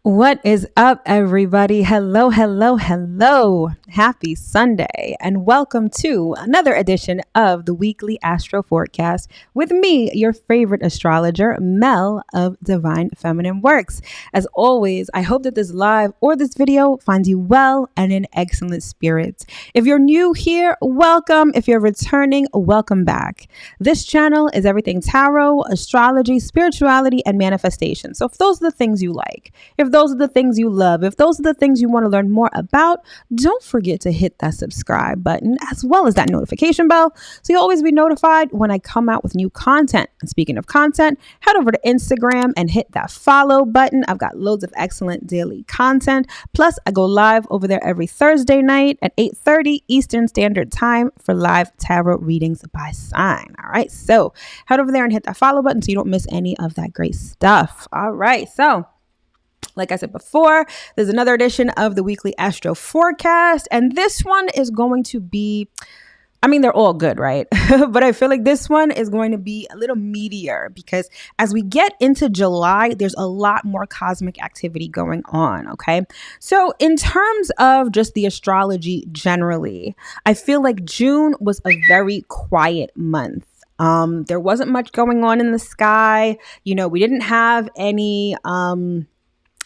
What is up, everybody? Hello, hello, hello. Happy Sunday, and welcome to another edition of the weekly Astro Forecast with me, your favorite astrologer, Mel of Divine Feminine Works. As always, I hope that this live or this video finds you well and in excellent spirits. If you're new here, welcome. If you're returning, welcome back. This channel is everything tarot, astrology, spirituality, and manifestation. So if those are the things you like, if those are the things you love, if those are the things you want to learn more about, don't forget to hit that subscribe button as well as that notification bell so you'll always be notified when I come out with new content. And speaking of content, head over to Instagram and hit that follow button. I've got loads of excellent daily content. Plus, I go live over there every Thursday night at 8:30 Eastern Standard Time for live tarot readings by sign. All right, so head over there and hit that follow button so you don't miss any of that great stuff. All right, so like I said before, there's another edition of the weekly Astro Forecast, and this one is going to be, they're all good, right? But I feel like this one is going to be a little meatier because as we get into July, there's a lot more cosmic activity going on, okay? So in terms of just the astrology generally, I feel like June was a very quiet month. There wasn't much going on in the sky. We didn't have any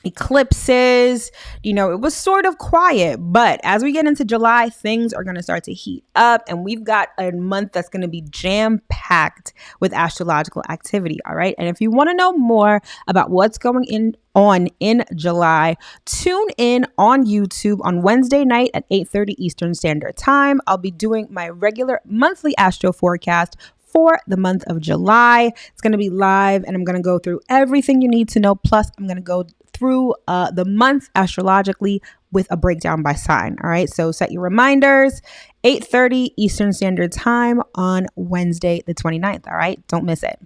eclipses, it was sort of quiet. But as we get into July, things are going to start to heat up, and we've got a month that's going to be jam-packed with astrological activity. All right. And if you want to know more about what's going on in July, tune in on YouTube on Wednesday night at 8:30 Eastern Standard Time. I'll be doing my regular monthly Astro Forecast for the month of July. It's going to be live, and I'm going to go through everything you need to know. Plus, I'm going to go through the month astrologically with a breakdown by sign. All right, so set your reminders, 8:30 Eastern Standard Time on Wednesday the 29th. All right, don't miss it.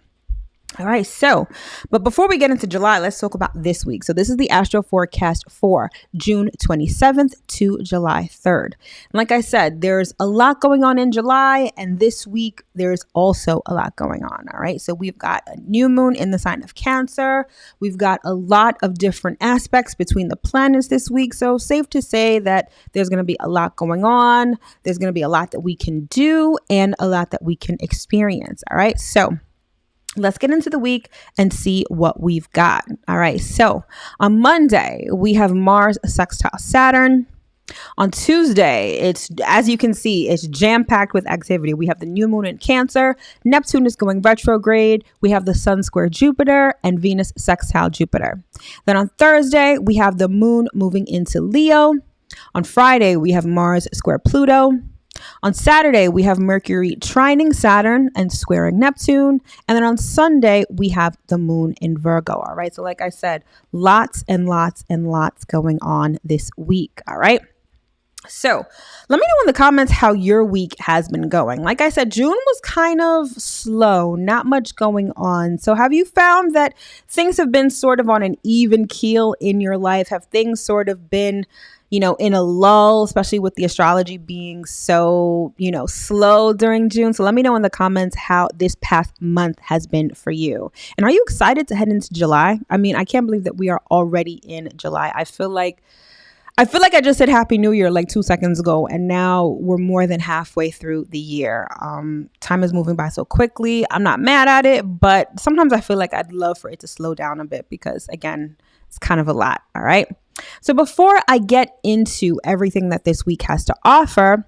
All right, but before we get into July, let's talk about this week. So this is the Astro Forecast for June 27th to July 3rd. And like I said, there's a lot going on in July, and this week there's also a lot going on. All right, so we've got a new moon in the sign of Cancer. We've got a lot of different aspects between the planets this week. So safe to say that there's going to be a lot going on. There's going to be a lot that we can do and a lot that we can experience. All right, so let's get into the week and see what we've got. All right. So on Monday, we have Mars sextile Saturn. On Tuesday, as you can see, it's jam-packed with activity. We have the new moon in Cancer. Neptune is going retrograde. We have the Sun square Jupiter and Venus sextile Jupiter. Then on Thursday, we have the moon moving into Leo. On Friday, we have Mars square Pluto. On Saturday, we have Mercury trining Saturn and squaring Neptune. And then on Sunday, we have the moon in Virgo. All right. So like I said, lots and lots and lots going on this week. All right. So let me know in the comments how your week has been going. Like I said, June was kind of slow, not much going on. So have you found that things have been sort of on an even keel in your life? Have things sort of been in a lull, especially with the astrology being so, slow during June? So let me know in the comments how this past month has been for you. And are you excited to head into July? I can't believe that we are already in July. I feel like I just said Happy New Year like 2 seconds ago, and now we're more than halfway through the year. Time is moving by so quickly. I'm not mad at it, but sometimes I feel like I'd love for it to slow down a bit because, again, it's kind of a lot. All right. So before I get into everything that this week has to offer,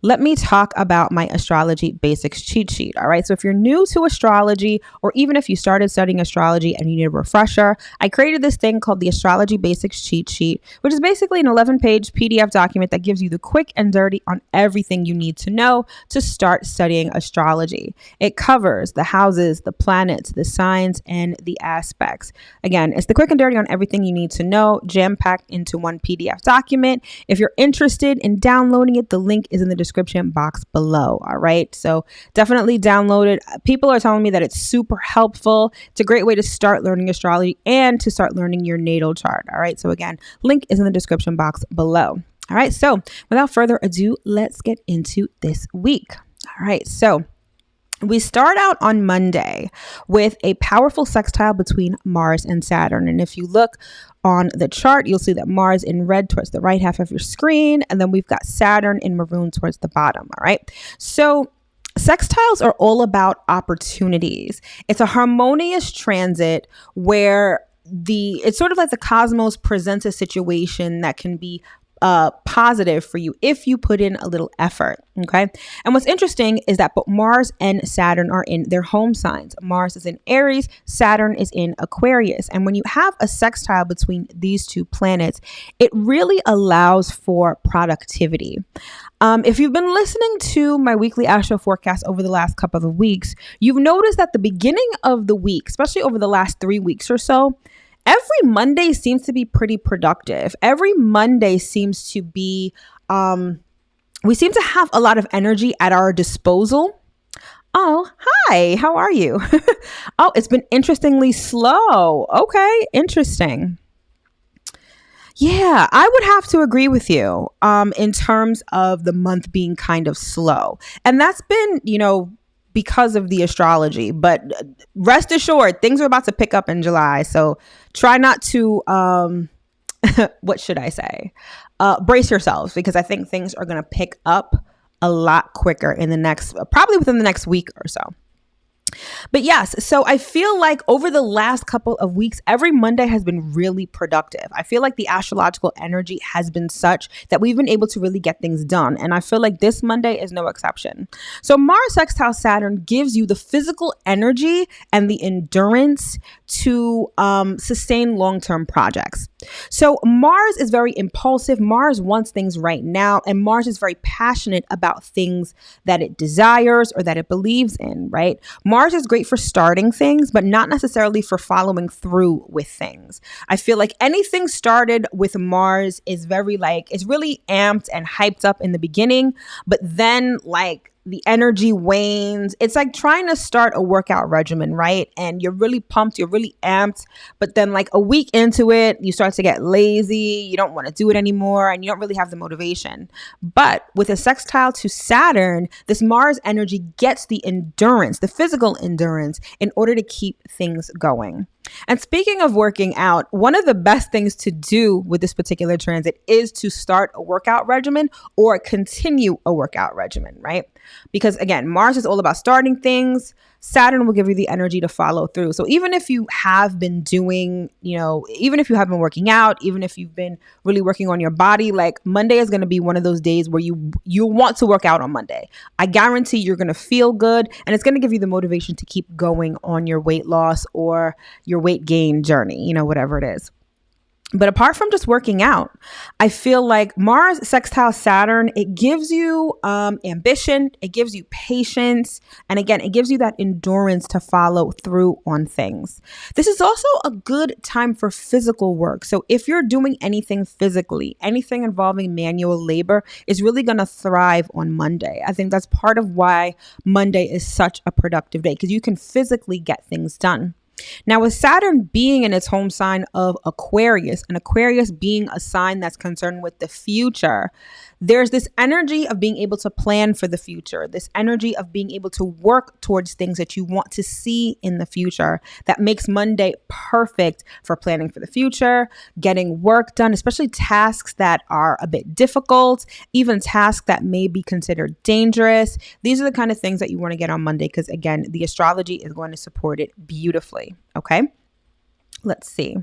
let me talk about my astrology basics cheat sheet. All right. So if you're new to astrology, or even if you started studying astrology and you need a refresher, I created this thing called the astrology basics cheat sheet, which is basically an 11-page PDF document that gives you the quick and dirty on everything you need to know to start studying astrology. It covers the houses, the planets, the signs, and the aspects. Again, it's the quick and dirty on everything you need to know, jam-packed into one PDF document. If you're interested in downloading it, the link is in the description box below. All right. So definitely download it. People are telling me that it's super helpful. It's a great way to start learning astrology and to start learning your natal chart. All right. So again, link is in the description box below. All right. So without further ado, let's get into this week. All right. So We start out on Monday with a powerful sextile between Mars and Saturn. And if you look on the chart, you'll see that Mars in red towards the right half of your screen. And then we've got Saturn in maroon towards the bottom. All right. So sextiles are all about opportunities. It's a harmonious transit where it's sort of like the cosmos presents a situation that can be positive for you if you put in a little effort. Okay. And what's interesting is that both Mars and Saturn are in their home signs. Mars is in Aries, Saturn is in Aquarius. And when you have a sextile between these two planets, it really allows for productivity. If you've been listening to my weekly Astro Forecast over the last couple of weeks, you've noticed that the beginning of the week, especially over the last 3 weeks or so, every Monday seems to be pretty productive. Every Monday seems to be, we seem to have a lot of energy at our disposal. Oh, hi, how are you? Oh, it's been interestingly slow. Okay, interesting. Yeah, I would have to agree with you in terms of the month being kind of slow. And that's been, because of the astrology. But rest assured, things are about to pick up in July. So try not to, what should I say? Brace yourselves, because I think things are going to pick up a lot quicker probably within the next week or so. But yes, so I feel like over the last couple of weeks, every Monday has been really productive. I feel like the astrological energy has been such that we've been able to really get things done. And I feel like this Monday is no exception. So Mars sextile Saturn gives you the physical energy and the endurance to sustain long-term projects. So Mars is very impulsive. Mars wants things right now. And Mars is very passionate about things that it desires or that it believes in, right? Mars is great for starting things, but not necessarily for following through with things. I feel like anything started with Mars is it's really amped and hyped up in the beginning, but then the energy wanes. It's like trying to start a workout regimen, right? And you're really pumped, you're really amped, but then a week into it, you start to get lazy, you don't want to do it anymore, and you don't really have the motivation. But with a sextile to Saturn, this Mars energy gets the endurance, the physical endurance, in order to keep things going. And speaking of working out, one of the best things to do with this particular transit is to start a workout regimen or continue a workout regimen, right? Because again, Mars is all about starting things. Saturn will give you the energy to follow through. So even if you have been doing, even if you have been working out, even if you've been really working on your body, Monday is going to be one of those days where you want to work out on Monday. I guarantee you're going to feel good, and it's going to give you the motivation to keep going on your weight loss or your weight gain journey, whatever it is. But apart from just working out, I feel like Mars sextile Saturn, it gives you ambition, it gives you patience, and again, it gives you that endurance to follow through on things. This is also a good time for physical work. So if you're doing anything physically, anything involving manual labor is really going to thrive on Monday. I think that's part of why Monday is such a productive day, because you can physically get things done. Now, with Saturn being in its home sign of Aquarius, and Aquarius being a sign that's concerned with the future, there's this energy of being able to plan for the future, this energy of being able to work towards things that you want to see in the future that makes Monday perfect for planning for the future, getting work done, especially tasks that are a bit difficult, even tasks that may be considered dangerous. These are the kind of things that you want to get on Monday because, again, the astrology is going to support it beautifully. Okay, let's see.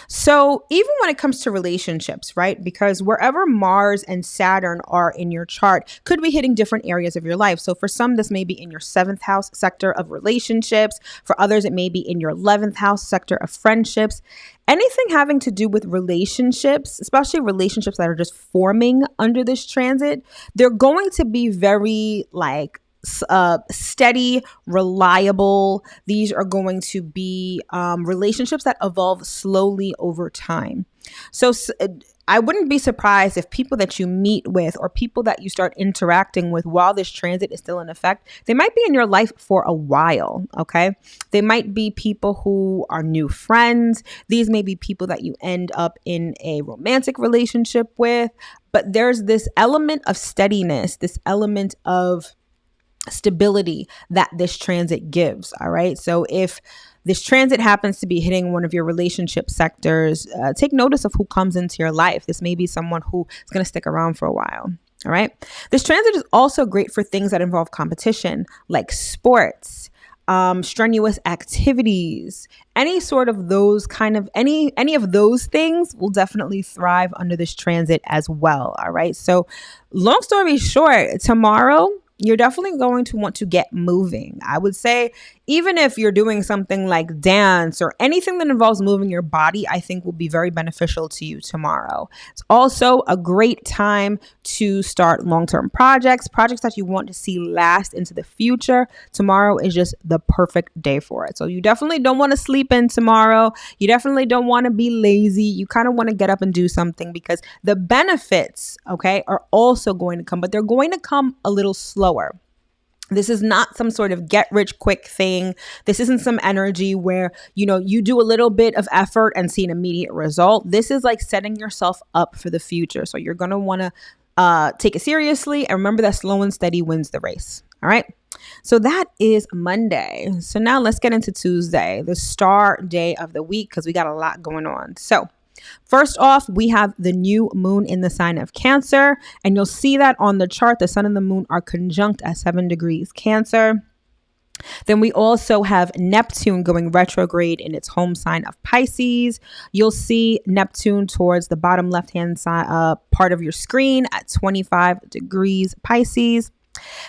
So even when it comes to relationships, right? Because wherever Mars and Saturn are in your chart could be hitting different areas of your life. So for some, this may be in your 7th house sector of relationships. For others, it may be in your 11th house sector of friendships. Anything having to do with relationships, especially relationships that are just forming under this transit, they're going to be very steady, reliable. These are going to be relationships that evolve slowly over time. So I wouldn't be surprised if people that you meet with or people that you start interacting with while this transit is still in effect, they might be in your life for a while, okay? They might be people who are new friends. These may be people that you end up in a romantic relationship with, but there's this element of steadiness, this element of stability that this transit gives. All right. So if this transit happens to be hitting one of your relationship sectors, take notice of who comes into your life. This may be someone who is going to stick around for a while. All right. This transit is also great for things that involve competition, like sports, strenuous activities, any sort of those kind of any of those things will definitely thrive under this transit as well. All right. So long story short, tomorrow, you're definitely going to want to get moving. I would say even if you're doing something like dance or anything that involves moving your body, I think will be very beneficial to you tomorrow. It's also a great time to start long-term projects that you want to see last into the future. Tomorrow is just the perfect day for it. So you definitely don't want to sleep in tomorrow. You definitely don't want to be lazy. You kind of want to get up and do something because the benefits, okay, are also going to come, but they're going to come a little slower. This is not some sort of get rich quick thing. This isn't some energy where, you do a little bit of effort and see an immediate result. This is like setting yourself up for the future. So you're going to want to take it seriously and remember that slow and steady wins the race. All right. So that is Monday. So now let's get into Tuesday, the star day of the week, because we got a lot going on. So first off, we have the new moon in the sign of Cancer, and you'll see that on the chart, the sun and the moon are conjunct at 7 degrees Cancer. Then we also have Neptune going retrograde in its home sign of Pisces. You'll see Neptune towards the bottom left-hand side part of your screen at 25 degrees Pisces.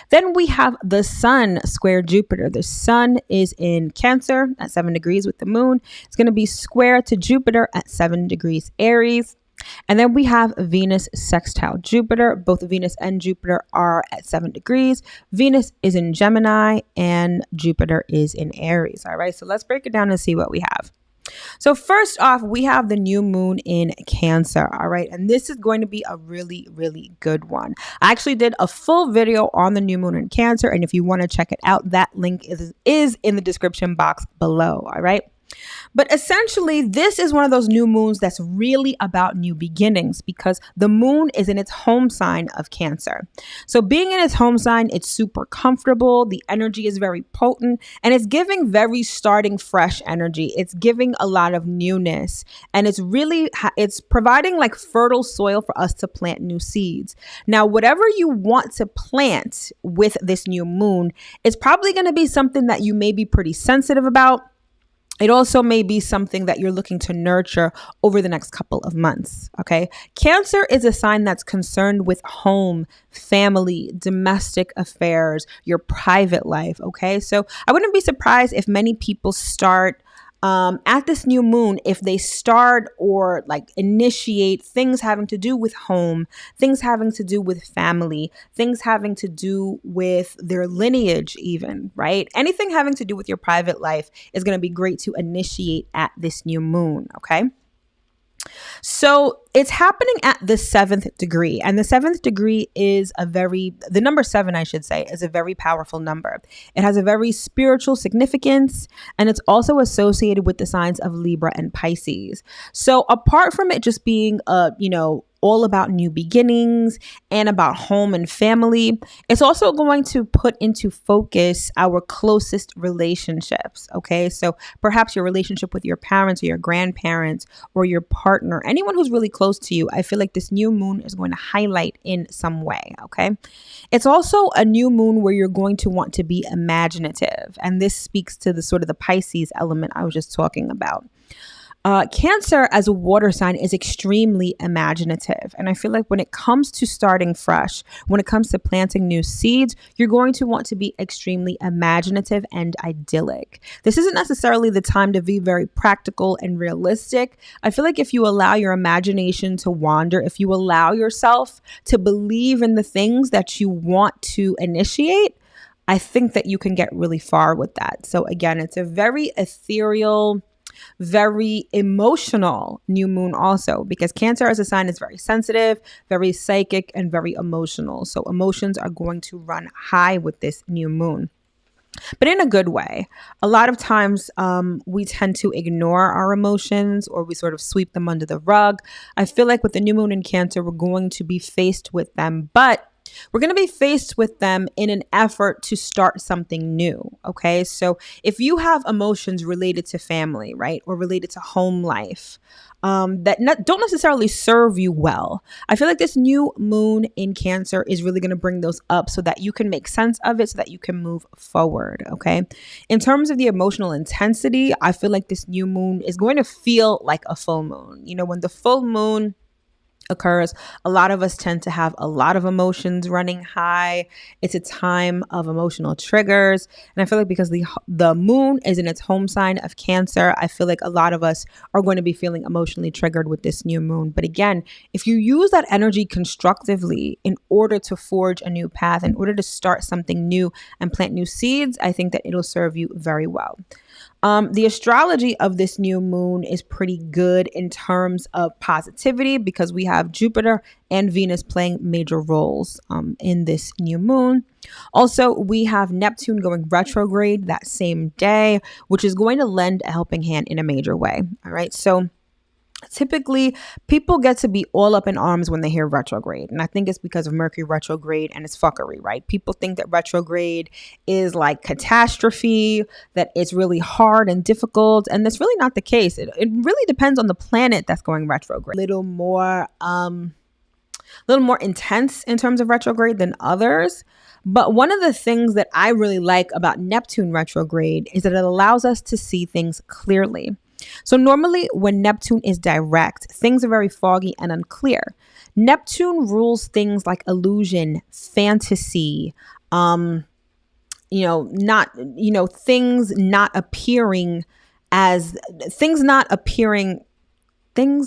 Then we have the sun square Jupiter. The sun is in Cancer at 7 degrees with the moon. It's going to be square to Jupiter at 7 degrees Aries. And then we have Venus sextile Jupiter. Both Venus and Jupiter are at 7 degrees. Venus is in Gemini and Jupiter is in Aries. All right, so let's break it down and see what we have. So first off, we have the new moon in Cancer. All right. And this is going to be a really, really good one. I actually did a full video on the new moon in Cancer. And if you want to check it out, that link is in the description box below. All right. But essentially, this is one of those new moons that's really about new beginnings because the moon is in its home sign of Cancer. So being in its home sign, it's super comfortable. The energy is very potent and it's giving very starting fresh energy. It's giving a lot of newness and it's providing like fertile soil for us to plant new seeds. Now, whatever you want to plant with this new moon is probably going to be something that you may be pretty sensitive about. It also may be something that you're looking to nurture over the next couple of months, okay? Cancer is a sign that's concerned with home, family, domestic affairs, your private life, okay? So I wouldn't be surprised if many people start at this new moon, if they start or like initiate things having to do with home, things having to do with family, things having to do with their lineage even, right? Anything having to do with your private life is going to be great to initiate at this new moon, okay? So it's happening at the 7th degree, and the 7th degree is the number 7, I should say, is a very powerful number. It has a very spiritual significance, and it's also associated with the signs of Libra and Pisces. So apart from it just being all about new beginnings and about home and family, it's also going to put into focus our closest relationships, okay? So perhaps your relationship with your parents or your grandparents or your partner, anyone who's really close to you, I feel like this new moon is going to highlight in some way, okay? It's also a new moon where you're going to want to be imaginative, and this speaks to the sort of the Pisces element I was just talking about. Cancer as a water sign is extremely imaginative. And I feel like when it comes to starting fresh, when it comes to planting new seeds, you're going to want to be extremely imaginative and idyllic. This isn't necessarily the time to be very practical and realistic. I feel like if you allow your imagination to wander, if you allow yourself to believe in the things that you want to initiate, I think that you can get really far with that. So again, it's a very ethereal, very emotional new moon also, because Cancer as a sign is very sensitive, very psychic, and very emotional. So emotions are going to run high with this new moon, but in a good way. A lot of times we tend to ignore our emotions or we sort of sweep them under the rug. I feel like with the new moon in Cancer, we're going to be faced with them, but we're going to be faced with them in an effort to start something new. Okay. So if you have emotions related to family, right, or related to home life, don't necessarily serve you well, I feel like this new moon in Cancer is really going to bring those up so that you can make sense of it, so that you can move forward. Okay. In terms of the emotional intensity, I feel like this new moon is going to feel like a full moon. You know, when the full moon occurs, a lot of us tend to have a lot of emotions running high. It's a time of emotional triggers. And I feel like because the moon is in its home sign of Cancer, I feel like a lot of us are going to be feeling emotionally triggered with this new moon. But again, if you use that energy constructively in order to forge a new path, in order to start something new and plant new seeds, I think that it'll serve you very well. The astrology of this new moon is pretty good in terms of positivity because we have Jupiter and Venus playing major roles in this new moon. Also, we have Neptune going retrograde that same day, which is going to lend a helping hand in a major way. All right. So typically, people get to be all up in arms when they hear retrograde. And I think it's because of Mercury retrograde and its fuckery, right? People think that retrograde is like catastrophe, that it's really hard and difficult. And that's really not the case. It really depends on the planet that's going retrograde. A little more intense in terms of retrograde than others. But one of the things that I really like about Neptune retrograde is that it allows us to see things clearly. So normally when Neptune is direct, things are very foggy and unclear. Neptune rules things like illusion, fantasy, things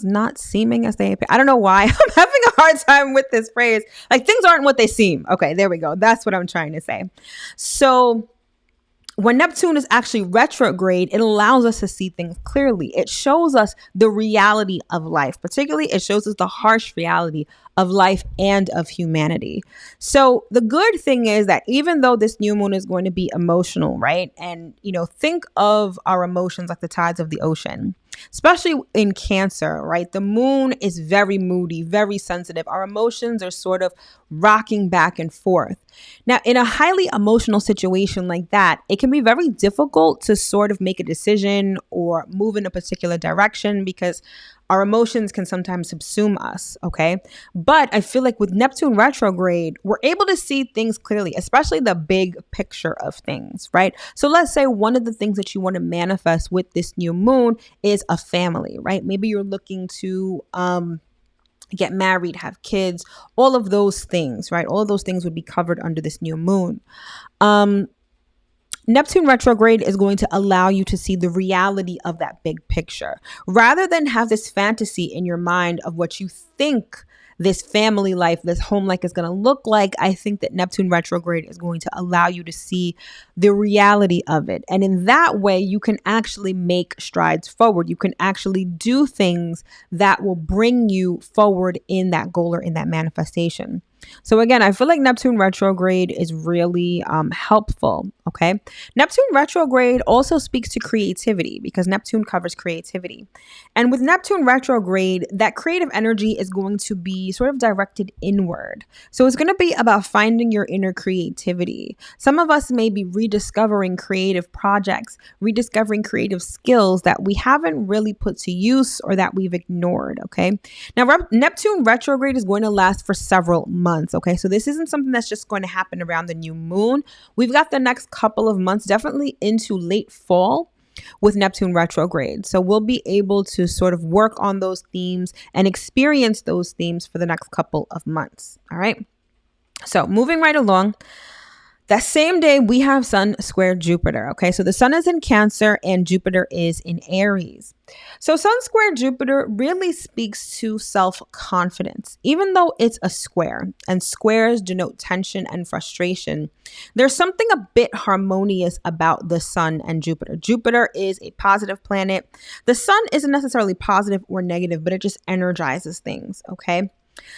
not seeming as they appear. I don't know why I'm having a hard time with this phrase. Like things aren't what they seem. Okay, there we go. That's what I'm trying to say. So when Neptune is actually retrograde, it allows us to see things clearly. It shows us the reality of life. Particularly, it shows us the harsh reality of life and of humanity. So the good thing is that even though this new moon is going to be emotional, right? And, think of our emotions like the tides of the ocean. Especially in Cancer, right? The moon is very moody, very sensitive. Our emotions are sort of rocking back and forth. Now, in a highly emotional situation like that, it can be very difficult to sort of make a decision or move in a particular direction because our emotions can sometimes subsume us, okay? But I feel like with Neptune retrograde, we're able to see things clearly, especially the big picture of things, right? So let's say one of the things that you want to manifest with this new moon is a family, right? Maybe you're looking to get married, have kids, all of those things, right? All of those things would be covered under this new moon. Neptune retrograde is going to allow you to see the reality of that big picture rather than have this fantasy in your mind of what you think this family life, this home life is going to look like. I think that Neptune retrograde is going to allow you to see the reality of it. And in that way, you can actually make strides forward. You can actually do things that will bring you forward in that goal or in that manifestation. So again, I feel like Neptune retrograde is really helpful, okay? Neptune retrograde also speaks to creativity because Neptune covers creativity. And with Neptune retrograde, that creative energy is going to be sort of directed inward. So it's going to be about finding your inner creativity. Some of us may be rediscovering creative projects, rediscovering creative skills that we haven't really put to use or that we've ignored, okay? Now, Neptune retrograde is going to last for several months. Okay, so this isn't something that's just going to happen around the new moon. We've got the next couple of months, definitely into late fall with Neptune retrograde. So we'll be able to sort of work on those themes and experience those themes for the next couple of months. All right. So moving right along. That same day, we have Sun square Jupiter. Okay, so the Sun is in Cancer and Jupiter is in Aries. So Sun square Jupiter really speaks to self-confidence, even though it's a square and squares denote tension and frustration. There's something a bit harmonious about the Sun and Jupiter. Jupiter is a positive planet. The Sun isn't necessarily positive or negative, but it just energizes things. Okay.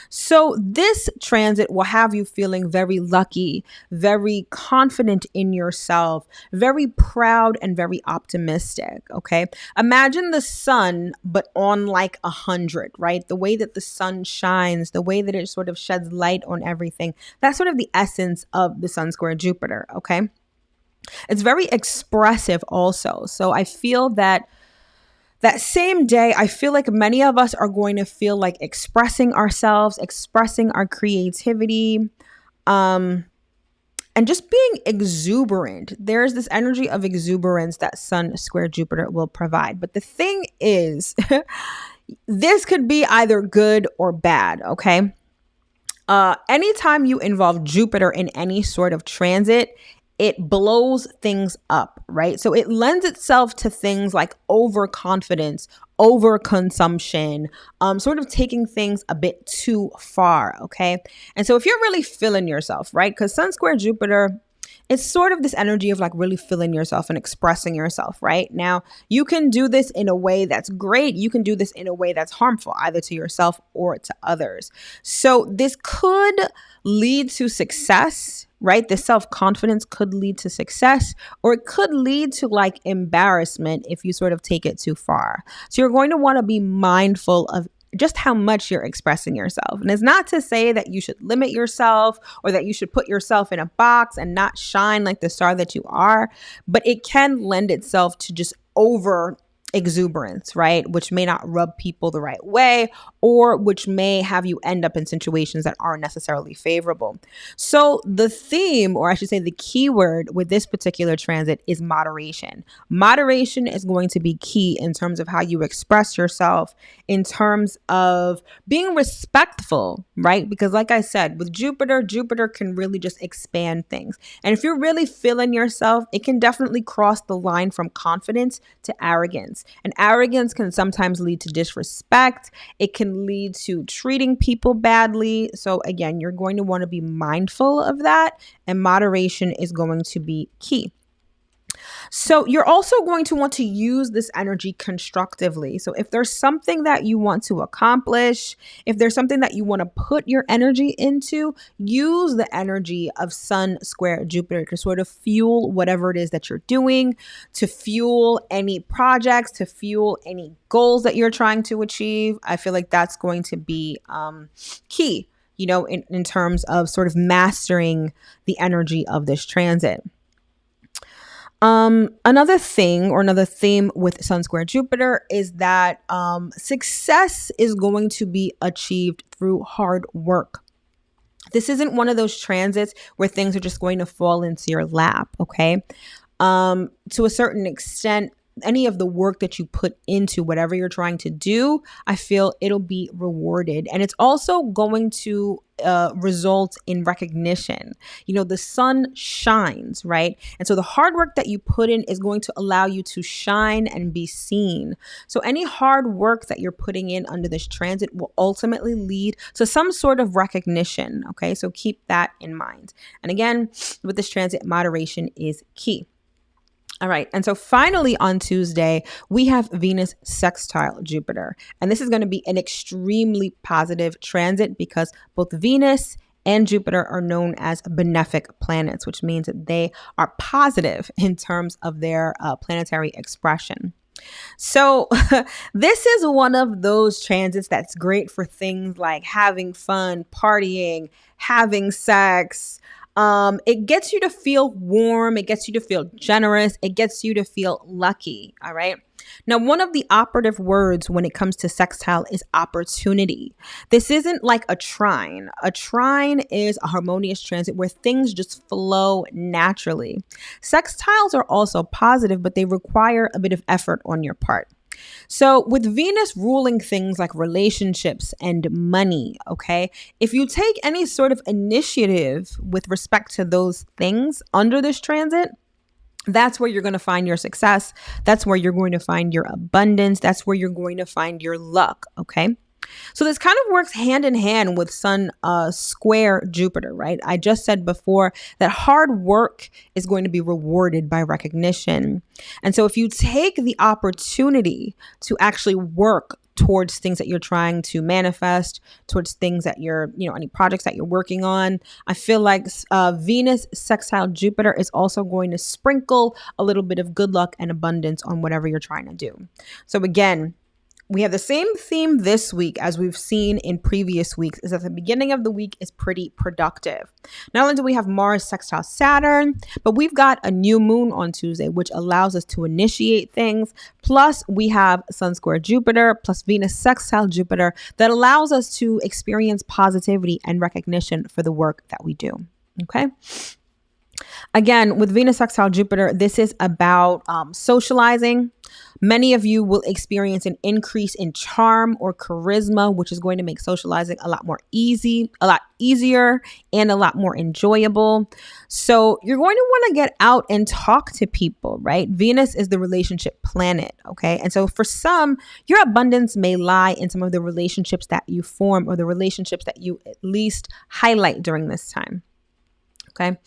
So this transit will have you feeling very lucky, very confident in yourself, very proud and very optimistic. Okay. Imagine the sun, but on like 100, right? The way that the sun shines, the way that it sort of sheds light on everything. That's sort of the essence of the sun square Jupiter. Okay. It's very expressive also. So I feel that same day, I feel like many of us are going to feel like expressing ourselves, expressing our creativity, and just being exuberant. There's this energy of exuberance that Sun square Jupiter will provide. But the thing is, this could be either good or bad, okay? Anytime you involve Jupiter in any sort of transit, it blows things up, right? So it lends itself to things like overconfidence, overconsumption, sort of taking things a bit too far, okay? And so if you're really feeling yourself, right? Because Sun square Jupiter, it's sort of this energy of like really feeling yourself and expressing yourself, right? Now, you can do this in a way that's great. You can do this in a way that's harmful, either to yourself or to others. So this could lead to success, right? The self-confidence could lead to success, or it could lead to like embarrassment if you sort of take it too far. So you're going to want to be mindful of just how much you're expressing yourself. And it's not to say that you should limit yourself or that you should put yourself in a box and not shine like the star that you are, but it can lend itself to just over exuberance, right? Which may not rub people the right way, or which may have you end up in situations that aren't necessarily favorable. So the theme, or I should say the keyword with this particular transit is moderation. Moderation is going to be key in terms of how you express yourself, in terms of being respectful, right? Because like I said, with Jupiter can really just expand things. And if you're really feeling yourself, it can definitely cross the line from confidence to arrogance. And arrogance can sometimes lead to disrespect. It can lead to treating people badly. So again, you're going to want to be mindful of that, and moderation is going to be key. So you're also going to want to use this energy constructively. So if there's something that you want to accomplish, if there's something that you want to put your energy into, use the energy of Sun square Jupiter to sort of fuel whatever it is that you're doing, to fuel any projects, to fuel any goals that you're trying to achieve. I feel like that's going to be key, you know, in terms of sort of mastering the energy of this transit. Another thing or another theme with Sun square Jupiter is that success is going to be achieved through hard work. This isn't one of those transits where things are just going to fall into your lap, okay? To a certain extent, any of the work that you put into whatever you're trying to do, I feel it'll be rewarded. And it's also going to result in recognition. You know, the sun shines, right? And so the hard work that you put in is going to allow you to shine and be seen. So any hard work that you're putting in under this transit will ultimately lead to some sort of recognition, okay? So keep that in mind. And again, with this transit, moderation is key. All right. And so finally on Tuesday, we have Venus sextile Jupiter. And this is going to be an extremely positive transit because both Venus and Jupiter are known as benefic planets, which means that they are positive in terms of their planetary expression. So this is one of those transits that's great for things like having fun, partying, having sex. It gets you to feel warm. It gets you to feel generous. It gets you to feel lucky. All right. Now, one of the operative words when it comes to sextile is opportunity. This isn't like a trine. A trine is a harmonious transit where things just flow naturally. Sextiles are also positive, but they require a bit of effort on your part. So with Venus ruling things like relationships and money, okay, if you take any sort of initiative with respect to those things under this transit, that's where you're going to find your success. That's where you're going to find your abundance. That's where you're going to find your luck, okay? So this kind of works hand in hand with Sun square Jupiter, right? I just said before that hard work is going to be rewarded by recognition. And so if you take the opportunity to actually work towards things that you're trying to manifest, towards things that you're, any projects that you're working on. I feel like Venus sextile Jupiter is also going to sprinkle a little bit of good luck and abundance on whatever you're trying to do. So again, we have the same theme this week as we've seen in previous weeks, is that the beginning of the week is pretty productive. Not only do we have Mars sextile Saturn, but we've got a new moon on Tuesday, which allows us to initiate things. Plus we have Sun square Jupiter plus Venus sextile Jupiter that allows us to experience positivity and recognition for the work that we do. Okay. Again, with Venus sextile Jupiter, this is about socializing. Many of you will experience an increase in charm or charisma, which is going to make socializing a lot easier, and a lot more enjoyable. So you're going to want to get out and talk to people, right? Venus is the relationship planet, okay? And so for some, your abundance may lie in some of the relationships that you form or the relationships that you at least highlight during this time. Okay.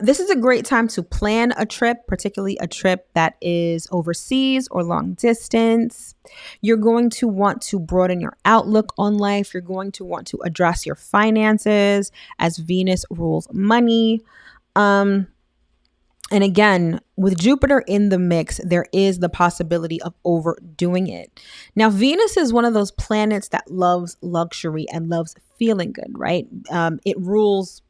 This is a great time to plan a trip, particularly a trip that is overseas or long distance. You're going to want to broaden your outlook on life. You're going to want to address your finances as Venus rules money. And again, with Jupiter in the mix, there is the possibility of overdoing it. Now, Venus is one of those planets that loves luxury and loves feeling good, right? It rules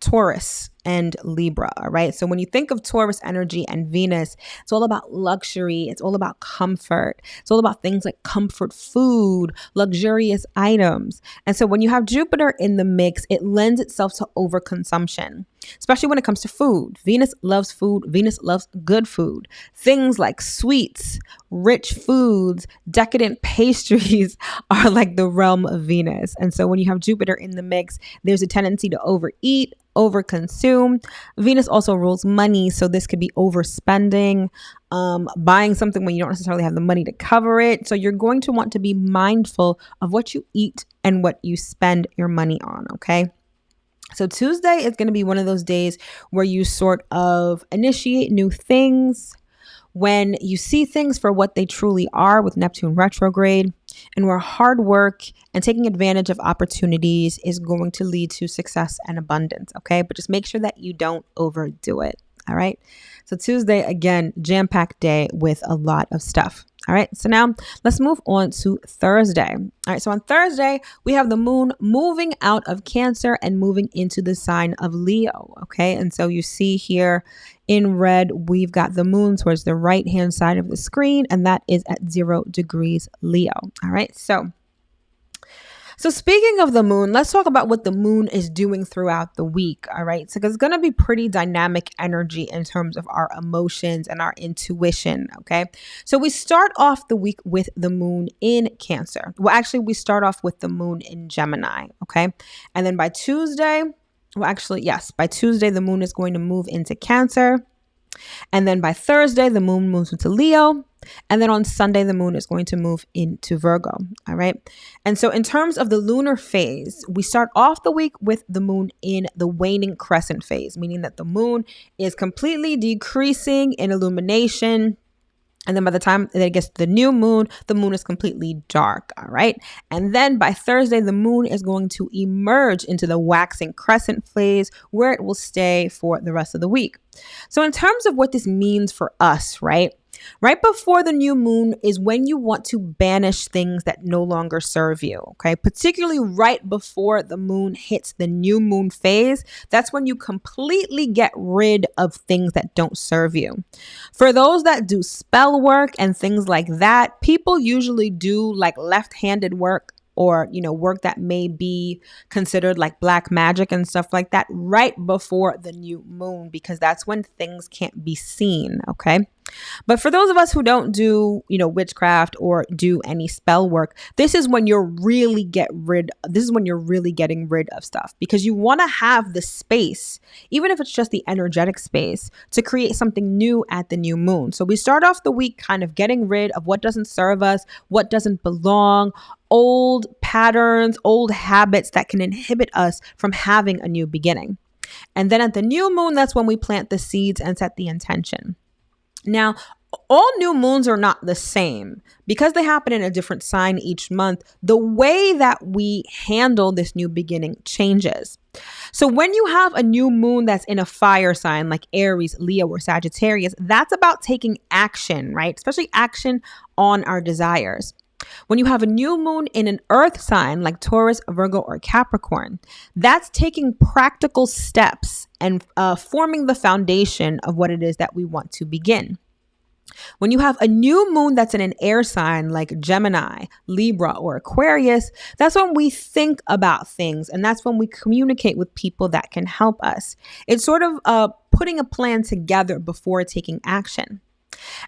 Taurus and Libra, all right? So when you think of Taurus energy and Venus, it's all about luxury. It's all about comfort. It's all about things like comfort food, luxurious items. And so when you have Jupiter in the mix, it lends itself to overconsumption, especially when it comes to food. Venus loves food. Venus loves good food. Things like sweets, rich foods, decadent pastries are like the realm of Venus. And so when you have Jupiter in the mix, there's a tendency to overeat, overconsume. Venus also rules money, so this could be overspending, buying something when you don't necessarily have the money to cover it. So you're going to want to be mindful of what you eat and what you spend your money on, okay? So Tuesday is going to be one of those days where you sort of initiate new things, when you see things for what they truly are with Neptune retrograde, and where hard work and taking advantage of opportunities is going to lead to success and abundance, okay? But just make sure that you don't overdo it, all right? So Tuesday, again, jam-packed day with a lot of stuff. All right, so now let's move on to Thursday. All right, so on Thursday, we have the moon moving out of Cancer and moving into the sign of Leo, okay? And so you see here in red, we've got the moon towards the right-hand side of the screen, and that is at 0 degrees Leo. All right, so speaking of the moon, let's talk about what the moon is doing throughout the week, all right? So it's going to be pretty dynamic energy in terms of our emotions and our intuition, okay? So we start off the week with the moon in Cancer. Well, actually, we start off with the moon in Gemini, okay? And then by Tuesday, by Tuesday, the moon is going to move into Cancer. And then by Thursday, the moon moves into Leo. And then on Sunday, the moon is going to move into Virgo. All right. And so in terms of the lunar phase, we start off the week with the moon in the waning crescent phase, meaning that the moon is completely decreasing in illumination. And then by the time that it gets to the new moon, the moon is completely dark. All right. And then by Thursday, the moon is going to emerge into the waxing crescent phase, where it will stay for the rest of the week. So in terms of what this means for us, right before the new moon is when you want to banish things that no longer serve you. Okay. Particularly right before the moon hits the new moon phase. That's when you completely get rid of things that don't serve you. For those that do spell work and things like that, people usually do like left-handed work, or, work that may be considered like black magic and stuff like that right before the new moon, because that's when things can't be seen. Okay. But for those of us who don't do, witchcraft or do any spell work, this is when you're really getting rid of stuff, because you want to have the space, even if it's just the energetic space, to create something new at the new moon. So we start off the week kind of getting rid of what doesn't serve us, what doesn't belong, old patterns, old habits that can inhibit us from having a new beginning. And then at the new moon, that's when we plant the seeds and set the intention. Now, all new moons are not the same because they happen in a different sign each month. The way that we handle this new beginning changes. So when you have a new moon that's in a fire sign like Aries, Leo, or Sagittarius, that's about taking action, right? Especially action on our desires. When you have a new moon in an earth sign like Taurus, Virgo, or Capricorn, that's taking practical steps and forming the foundation of what it is that we want to begin. When you have a new moon that's in an air sign like Gemini, Libra, or Aquarius, that's when we think about things, and that's when we communicate with people that can help us. It's sort of putting a plan together before taking action.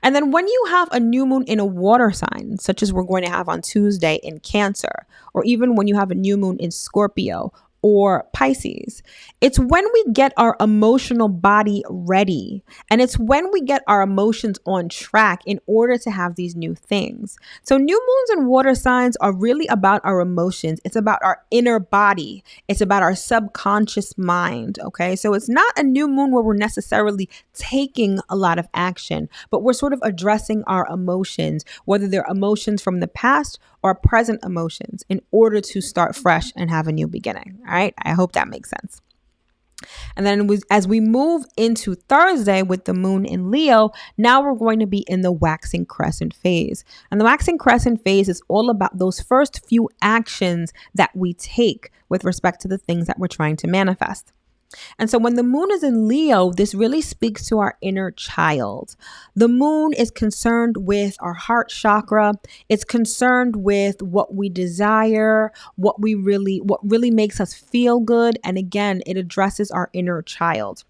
And then when you have a new moon in a water sign, such as we're going to have on Tuesday in Cancer, or even when you have a new moon in Scorpio or Pisces, it's when we get our emotional body ready. And it's when we get our emotions on track in order to have these new things. So new moons and water signs are really about our emotions. It's about our inner body. It's about our subconscious mind. Okay. So it's not a new moon where we're necessarily taking a lot of action, but we're sort of addressing our emotions, whether they're emotions from the past or present emotions, in order to start fresh and have a new beginning. All right. I hope that makes sense. And then as we move into Thursday with the moon in Leo, now we're going to be in the waxing crescent phase. And the waxing crescent phase is all about those first few actions that we take with respect to the things that we're trying to manifest. And so when the moon is in Leo, this really speaks to our inner child. The moon is concerned with our heart chakra. It's concerned with what we desire, what really makes us feel good. And again, it addresses our inner child.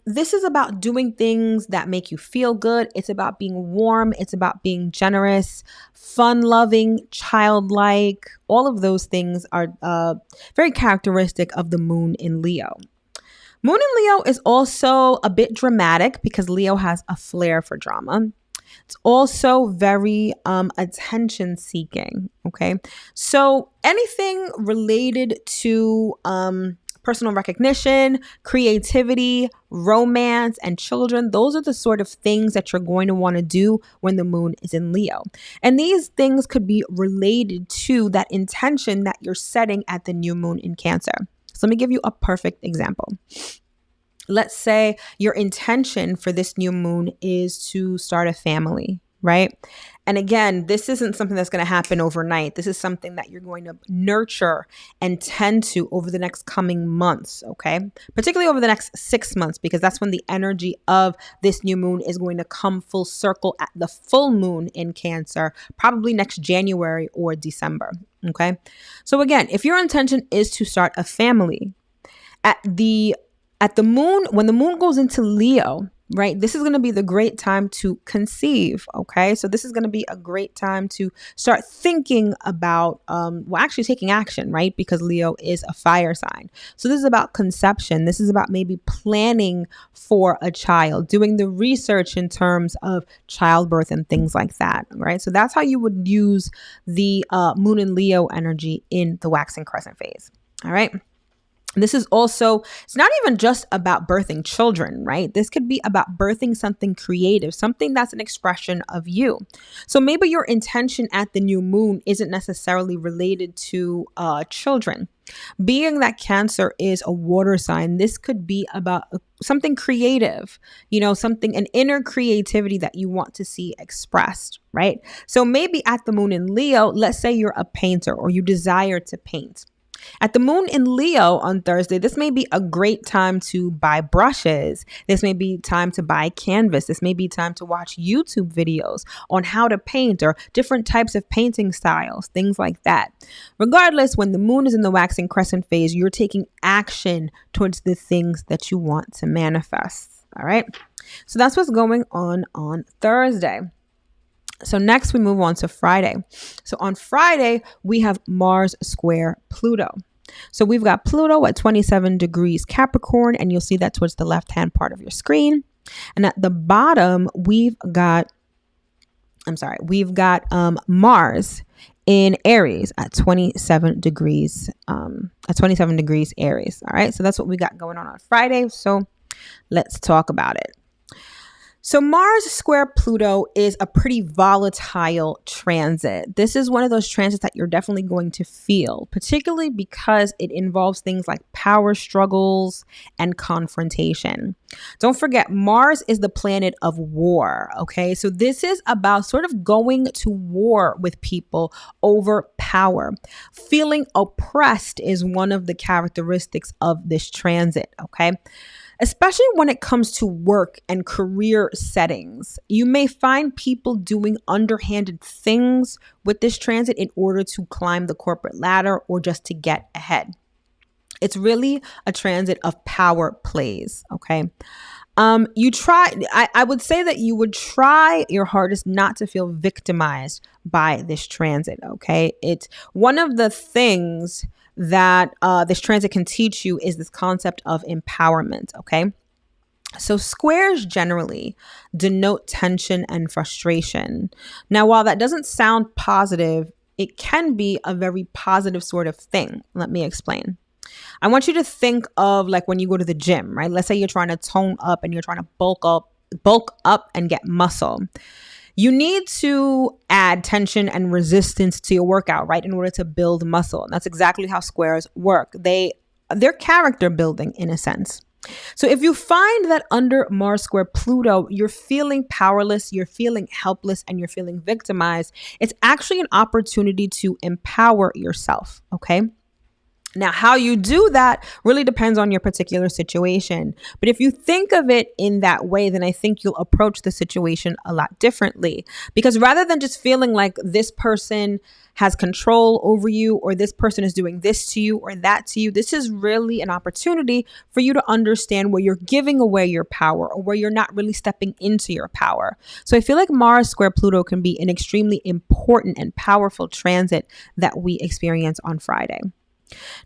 This is about doing things that make you feel good. It's about being warm. It's about being generous, fun-loving, childlike. All of those things are very characteristic of the moon in Leo. Moon in Leo is also a bit dramatic because Leo has a flair for drama. It's also very attention seeking. Okay. So anything related to personal recognition, creativity, romance, and children, those are the sort of things that you're going to want to do when the moon is in Leo. And these things could be related to that intention that you're setting at the new moon in Cancer. So let me give you a perfect example. Let's say your intention for this new moon is to start a family, right? And again, this isn't something that's going to happen overnight. This is something that you're going to nurture and tend to over the next coming months, okay? Particularly over the next 6 months, because that's when the energy of this new moon is going to come full circle at the full moon in Cancer, probably next January or December, okay? So again, if your intention is to start a family, at the moon, when the moon goes into Leo, right, this is going to be the great time to conceive. Okay. So this is going to be a great time to start thinking about, actually taking action, right? Because Leo is a fire sign. So this is about conception. This is about maybe planning for a child, doing the research in terms of childbirth and things like that. Right. So that's how you would use the moon and Leo energy in the waxing crescent phase. All right. This is also, it's not even just about birthing children, right? This could be about birthing something creative, something that's an expression of you. So maybe your intention at the new moon isn't necessarily related to children. Being that Cancer is a water sign, this could be about something creative, an inner creativity that you want to see expressed, right? So maybe at the moon in Leo, let's say you're a painter or you desire to paint. At the moon in Leo on Thursday, this may be a great time to buy brushes. This may be time to buy canvas. This may be time to watch YouTube videos on how to paint or different types of painting styles, things like that. Regardless, when the moon is in the waxing crescent phase, you're taking action towards the things that you want to manifest. All right. So that's what's going on Thursday. So next we move on to Friday. So on Friday, we have Mars square Pluto. So we've got Pluto at 27 degrees Capricorn, and you'll see that towards the left-hand part of your screen. And at the bottom, we've got Mars in Aries at 27 degrees, Aries. All right. So that's what we got going on Friday. So let's talk about it. So Mars square Pluto is a pretty volatile transit. This is one of those transits that you're definitely going to feel, particularly because it involves things like power struggles and confrontation. Don't forget, Mars is the planet of war, okay? So this is about sort of going to war with people over power. Feeling oppressed is one of the characteristics of this transit, okay? Especially when it comes to work and career settings. You may find people doing underhanded things with this transit in order to climb the corporate ladder or just to get ahead. It's really a transit of power plays, okay? I would say that you would try your hardest not to feel victimized by this transit, okay? It's one of the things that this transit can teach you is this concept of empowerment, okay? So squares generally denote tension and frustration. Now, while that doesn't sound positive, it can be a very positive sort of thing. Let me explain. I want you to think of like when you go to the gym, right? Let's say you're trying to tone up and you're trying to bulk up and get muscle. You need to add tension and resistance to your workout, right? In order to build muscle. And that's exactly how squares work. They're character building in a sense. So if you find that under Mars square Pluto, you're feeling powerless, you're feeling helpless, and you're feeling victimized, it's actually an opportunity to empower yourself, okay? Now, how you do that really depends on your particular situation. But if you think of it in that way, then I think you'll approach the situation a lot differently. Because rather than just feeling like this person has control over you or this person is doing this to you or that to you, this is really an opportunity for you to understand where you're giving away your power or where you're not really stepping into your power. So I feel like Mars square Pluto can be an extremely important and powerful transit that we experience on Friday.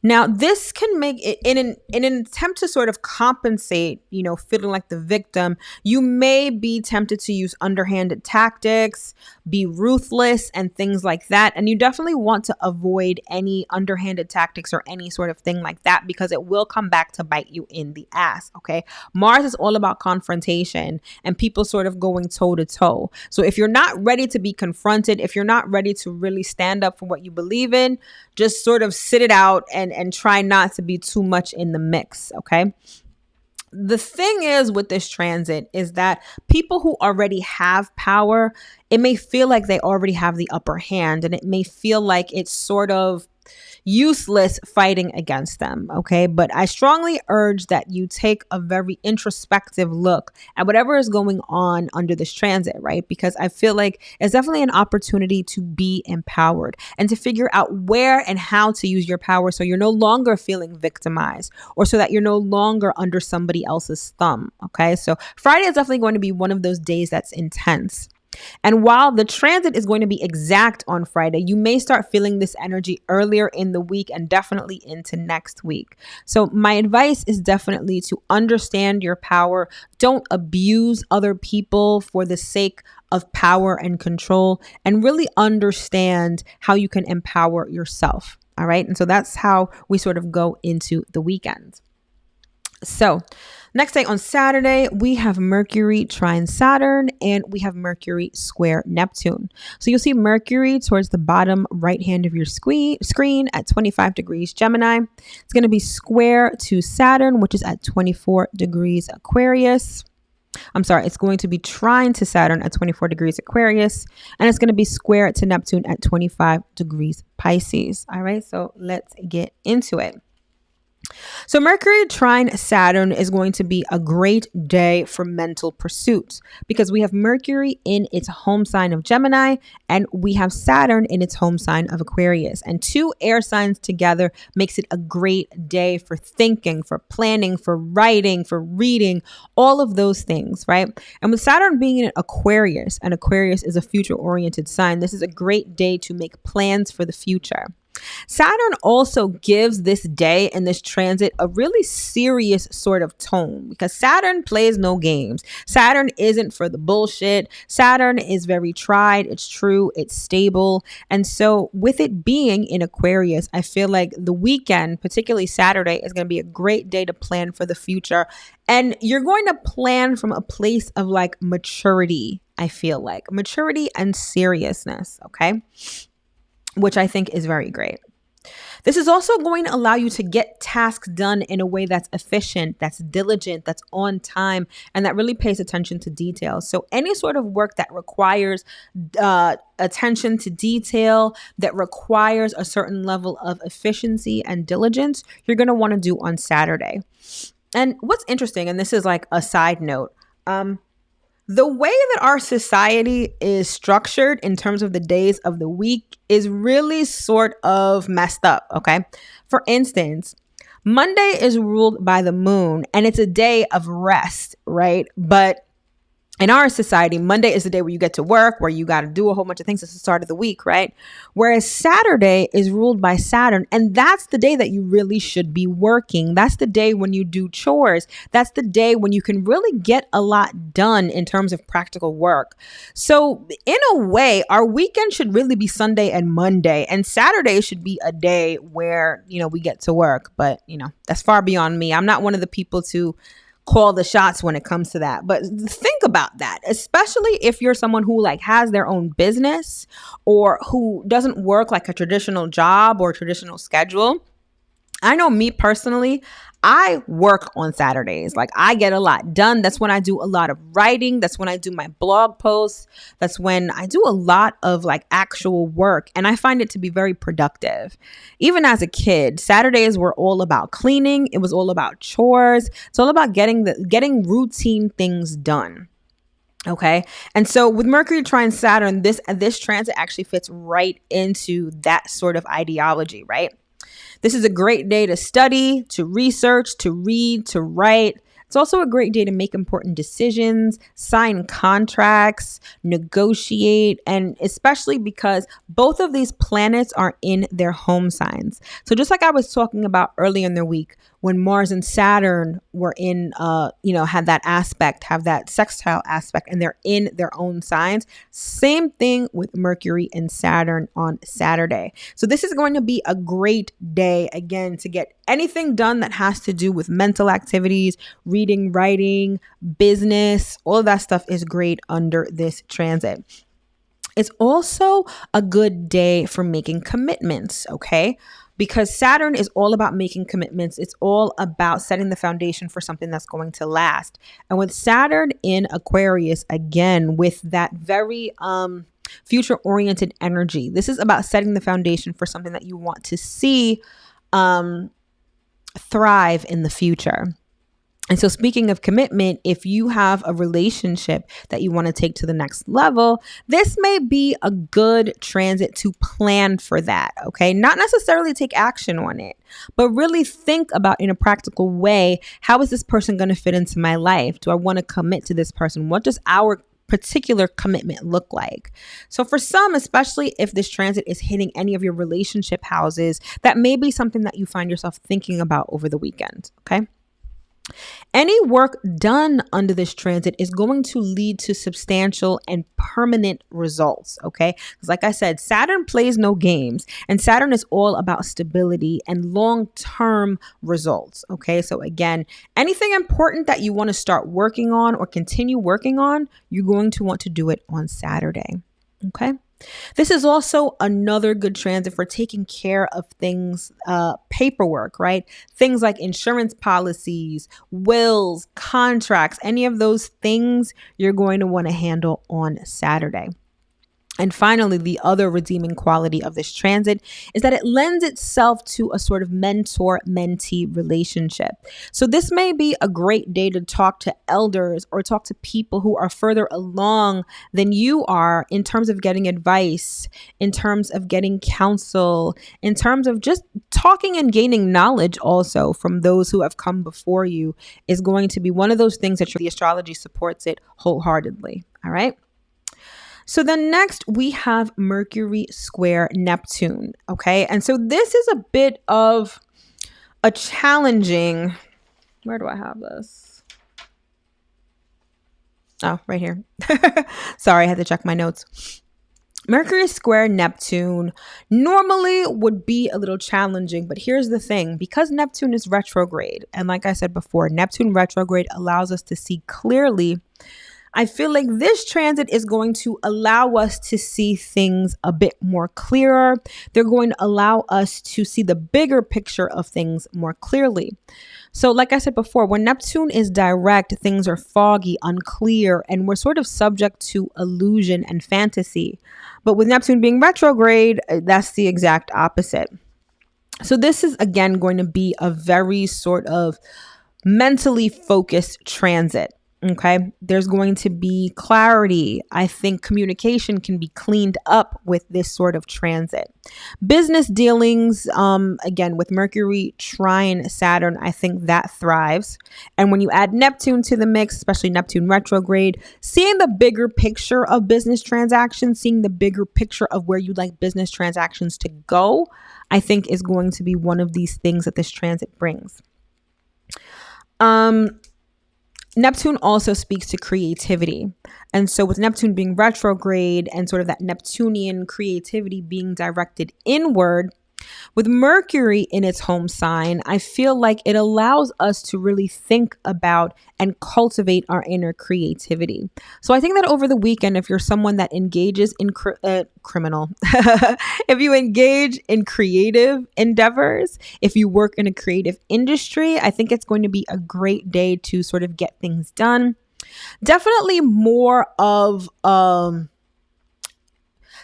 Now, this can make it in an attempt to sort of compensate, feeling like the victim. You may be tempted to use underhanded tactics, be ruthless and things like that. And you definitely want to avoid any underhanded tactics or any sort of thing like that because it will come back to bite you in the ass. Okay. Mars is all about confrontation and people sort of going toe to toe. So if you're not ready to be confronted, if you're not ready to really stand up for what you believe in, just sort of sit it out and try not to be too much in the mix, okay? The thing is with this transit is that people who already have power, it may feel like they already have the upper hand and it may feel like it's sort of useless fighting against them, okay? But I strongly urge that you take a very introspective look at whatever is going on under this transit, right? Because I feel like it's definitely an opportunity to be empowered and to figure out where and how to use your power so you're no longer feeling victimized or so that you're no longer under somebody else's thumb, okay? So Friday is definitely going to be one of those days that's intense. And while the transit is going to be exact on Friday, you may start feeling this energy earlier in the week and definitely into next week. So my advice is definitely to understand your power. Don't abuse other people for the sake of power and control, and really understand how you can empower yourself. All right. And so that's how we sort of go into the weekend. So next day on Saturday, we have Mercury trine Saturn and we have Mercury square Neptune. So you'll see Mercury towards the bottom right hand of your screen at 25 degrees Gemini. It's going to be square to Saturn, which is at 24 degrees Aquarius. It's going to be trine to Saturn at 24 degrees Aquarius, and it's going to be square to Neptune at 25 degrees Pisces. All right, so let's get into it. So Mercury trine Saturn is going to be a great day for mental pursuits because we have Mercury in its home sign of Gemini and we have Saturn in its home sign of Aquarius. And two air signs together makes it a great day for thinking, for planning, for writing, for reading, all of those things, right? And with Saturn being in Aquarius, and Aquarius is a future-oriented sign, this is a great day to make plans for the future. Saturn also gives this day and this transit a really serious sort of tone because Saturn plays no games. Saturn isn't for the bullshit. Saturn is very tried, it's true, it's stable. And so with it being in Aquarius, I feel like the weekend, particularly Saturday, is going to be a great day to plan for the future. And you're going to plan from a place of like maturity, I feel like maturity and seriousness, okay? Which I think is very great. This is also going to allow you to get tasks done in a way that's efficient, that's diligent, that's on time, and that really pays attention to details. So any sort of work that requires attention to detail, that requires a certain level of efficiency and diligence, you're going to want to do on Saturday. And what's interesting, and this is like a side note, the way that our society is structured in terms of the days of the week is really sort of messed up, okay? For instance, Monday is ruled by the moon and it's a day of rest, right? But in our society, Monday is the day where you get to work, where you got to do a whole bunch of things. It's the start of the week, right? Whereas Saturday is ruled by Saturn, and that's the day that you really should be working. That's the day when you do chores. That's the day when you can really get a lot done in terms of practical work. So in a way, our weekend should really be Sunday and Monday, and Saturday should be a day where, we get to work. But, that's far beyond me. I'm not one of the people to call the shots when it comes to that. But think about that, especially if you're someone who has their own business or who doesn't work like a traditional job or traditional schedule. I know me personally, I work on Saturdays. I get a lot done. That's when I do a lot of writing. That's when I do my blog posts. That's when I do a lot of actual work. And I find it to be very productive. Even as a kid, Saturdays were all about cleaning. It was all about chores. It's all about getting routine things done. Okay. And so with Mercury trine Saturn, this transit actually fits right into that sort of ideology, right? This is a great day to study, to research, to read, to write. It's also a great day to make important decisions, sign contracts, negotiate, and especially because both of these planets are in their home signs. So just like I was talking about earlier in the week, when Mars and Saturn were in, have that sextile aspect, and they're in their own signs. Same thing with Mercury and Saturn on Saturday. So this is going to be a great day, again, to get anything done that has to do with mental activities, reading, writing, business. All of that stuff is great under this transit. It's also a good day for making commitments, okay? Because Saturn is all about making commitments. It's all about setting the foundation for something that's going to last. And with Saturn in Aquarius, again, with that very future-oriented energy, this is about setting the foundation for something that you want to see thrive in the future. And so speaking of commitment, if you have a relationship that you want to take to the next level, this may be a good transit to plan for that, okay? Not necessarily take action on it, but really think about in a practical way, how is this person going to fit into my life? Do I want to commit to this person? What does our particular commitment look like? So for some, especially if this transit is hitting any of your relationship houses, that may be something that you find yourself thinking about over the weekend, okay? Any work done under this transit is going to lead to substantial and permanent results, okay? Because like I said, Saturn plays no games, and Saturn is all about stability and long-term results, okay? So again, anything important that you want to start working on or continue working on, you're going to want to do it on Saturday, okay? This is also another good transit for taking care of things, paperwork, right? Things like insurance policies, wills, contracts, any of those things you're going to want to handle on Saturday. And finally, the other redeeming quality of this transit is that it lends itself to a sort of mentor-mentee relationship. So this may be a great day to talk to elders or talk to people who are further along than you are in terms of getting advice, in terms of getting counsel, in terms of just talking and gaining knowledge also from those who have come before you is going to be one of those things that the astrology supports it wholeheartedly. All right. So then next we have Mercury square Neptune. Okay. And so this is a bit of a challenging, where do I have this? Oh, right here. Sorry, I had to check my notes. Mercury square Neptune normally would be a little challenging, but here's the thing. Because Neptune is retrograde, and like I said before, Neptune retrograde allows us to see clearly. I feel like this transit is going to allow us to see things a bit more clearer. They're going to allow us to see the bigger picture of things more clearly. So like I said before, when Neptune is direct, things are foggy, unclear, and we're sort of subject to illusion and fantasy. But with Neptune being retrograde, that's the exact opposite. So this is again going to be a very sort of mentally focused transit. Okay, there's going to be clarity. I think communication can be cleaned up with this sort of transit. Business dealings, again, with Mercury trine Saturn, I think that thrives. And when you add Neptune to the mix, especially Neptune retrograde, seeing the bigger picture of business transactions, seeing the bigger picture of where you'd like business transactions to go, I think is going to be one of these things that this transit brings. Neptune also speaks to creativity. And so with Neptune being retrograde and sort of that Neptunian creativity being directed inward, with Mercury in its home sign, I feel like it allows us to really think about and cultivate our inner creativity. So I think that over the weekend, if you're someone that engages in criminal, if you engage in creative endeavors, if you work in a creative industry, I think it's going to be a great day to sort of get things done. Definitely more of,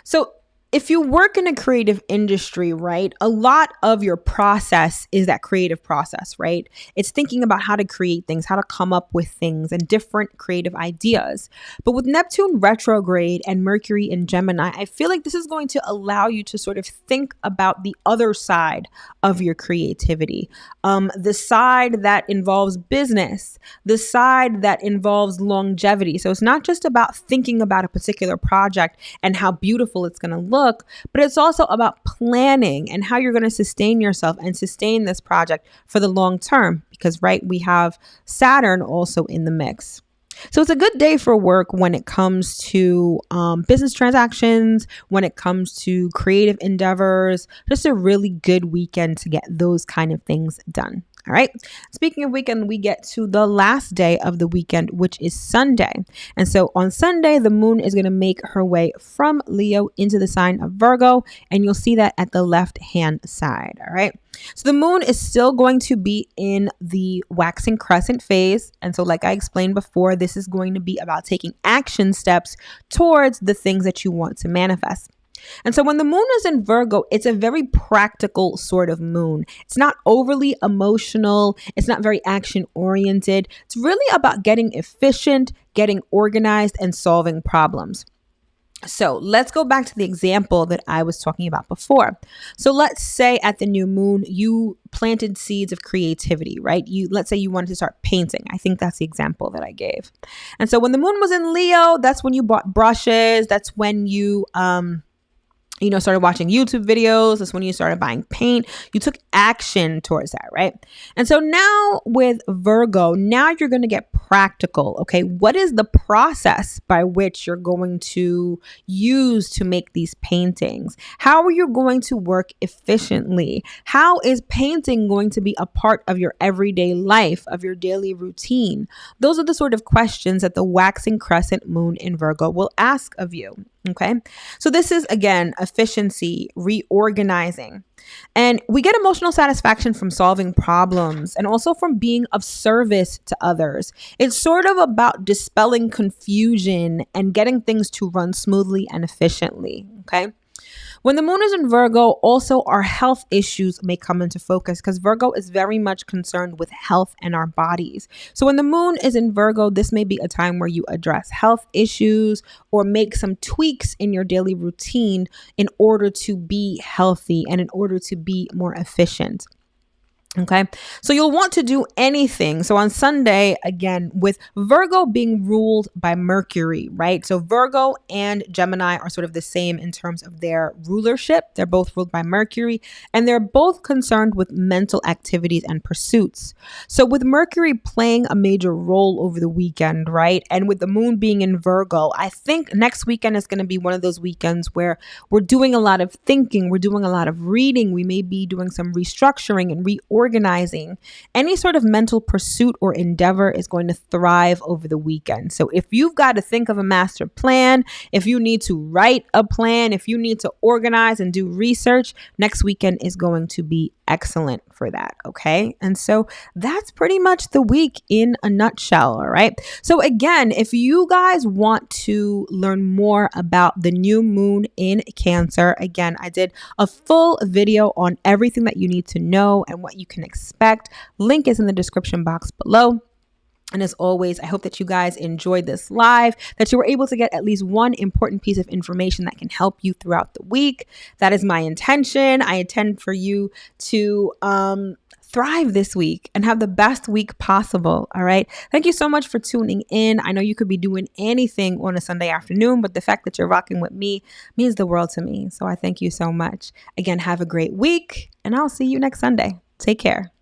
so if you work in a creative industry, right, a lot of your process is that creative process, right? It's thinking about how to create things, how to come up with things and different creative ideas. But with Neptune retrograde and Mercury in Gemini, I feel like this is going to allow you to sort of think about the other side of your creativity, the side that involves business, the side that involves longevity. So it's not just about thinking about a particular project and how beautiful it's going to look, but it's also about planning and how you're going to sustain yourself and sustain this project for the long term, because right, we have Saturn also in the mix. So it's a good day for work when it comes to business transactions, when it comes to creative endeavors, just a really good weekend to get those kind of things done. All right. Speaking of weekend, we get to the last day of the weekend, which is Sunday. And so on Sunday, the moon is going to make her way from Leo into the sign of Virgo. And you'll see that at the left hand side. All right. So the moon is still going to be in the waxing crescent phase. And so like I explained before, this is going to be about taking action steps towards the things that you want to manifest. And so when the moon is in Virgo, it's a very practical sort of moon. It's not overly emotional. It's not very action oriented. It's really about getting efficient, getting organized, and solving problems. So let's go back to the example that I was talking about before. So let's say at the new moon, you planted seeds of creativity, right? Let's say you wanted to start painting. I think that's the example that I gave. And so when the moon was in Leo, that's when you bought brushes. That's when you, started watching YouTube videos. That's when you started buying paint. You took action towards that, right? And so now with Virgo, now you're going to get practical. Okay. What is the process by which you're going to use to make these paintings? How are you going to work efficiently? How is painting going to be a part of your everyday life, of your daily routine? Those are the sort of questions that the waxing crescent moon in Virgo will ask of you. Okay. So this is, again, efficiency, reorganizing. And we get emotional satisfaction from solving problems and also from being of service to others. It's sort of about dispelling confusion and getting things to run smoothly and efficiently. Okay. When the moon is in Virgo, also our health issues may come into focus because Virgo is very much concerned with health and our bodies. So when the moon is in Virgo, this may be a time where you address health issues or make some tweaks in your daily routine in order to be healthy and in order to be more efficient. Okay, so you'll want to do anything. So on Sunday, again, with Virgo being ruled by Mercury, right? So Virgo and Gemini are sort of the same in terms of their rulership. They're both ruled by Mercury, and they're both concerned with mental activities and pursuits. So with Mercury playing a major role over the weekend, right? And with the moon being in Virgo, I think next weekend is going to be one of those weekends where we're doing a lot of thinking, we're doing a lot of reading, we may be doing some restructuring and reorganizing. Any sort of mental pursuit or endeavor is going to thrive over the weekend. So if you've got to think of a master plan, if you need to write a plan, if you need to organize and do research, next weekend is going to be excellent for that. Okay. And so that's pretty much the week in a nutshell. All right. So again, if you guys want to learn more about the new moon in Cancer, again, I did a full video on everything that you need to know and what you can expect. Link is in the description box below. And as always, I hope that you guys enjoyed this live, that you were able to get at least one important piece of information that can help you throughout the week. That is my intention. I intend for you to thrive this week and have the best week possible. All right. Thank you so much for tuning in. I know you could be doing anything on a Sunday afternoon, but the fact that you're rocking with me means the world to me. So I thank you so much. Again, have a great week, and I'll see you next Sunday. Take care.